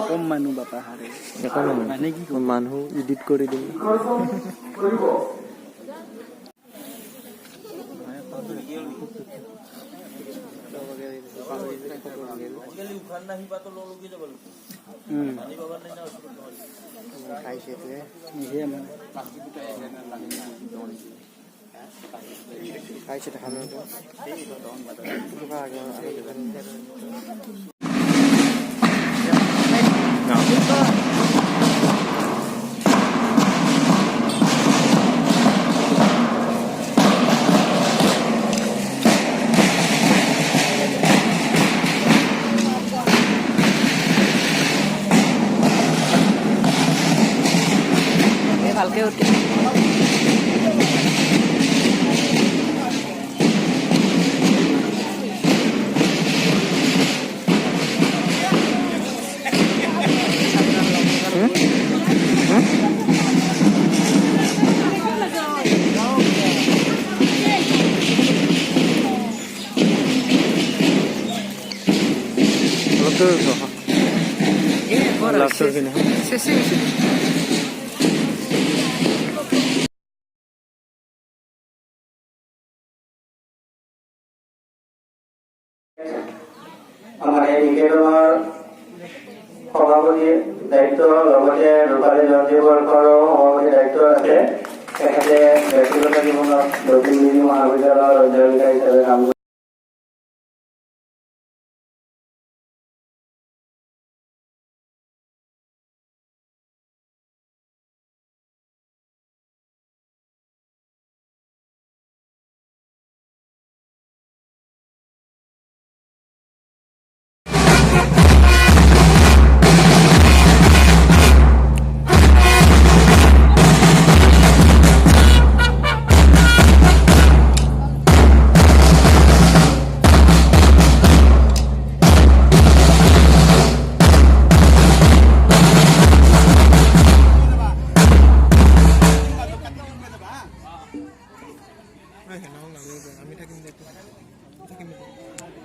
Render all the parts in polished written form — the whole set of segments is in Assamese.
কম মানুহ বাপা হাৰে মানে কি মানুহ এডিট কৰি দিম খাইছে ভালকে উঠি আমাৰ এই নিকেতনৰ সভাপতিৰ দায়িত্ব লগতে ৰূপালী জয়ন্তী বৰ্ষৰো সভাপতিৰ দায়িত্ব আছে তেখেতে ব্যক্তিগত জীৱনত দক্ষিণ দিল্লী মহাবিদ্যালয়ৰ অধ্যাপিকা হিচাপে কাম কৰে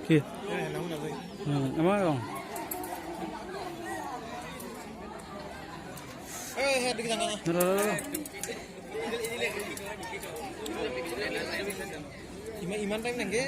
কি আমাৰ ইমান টাইম লাগে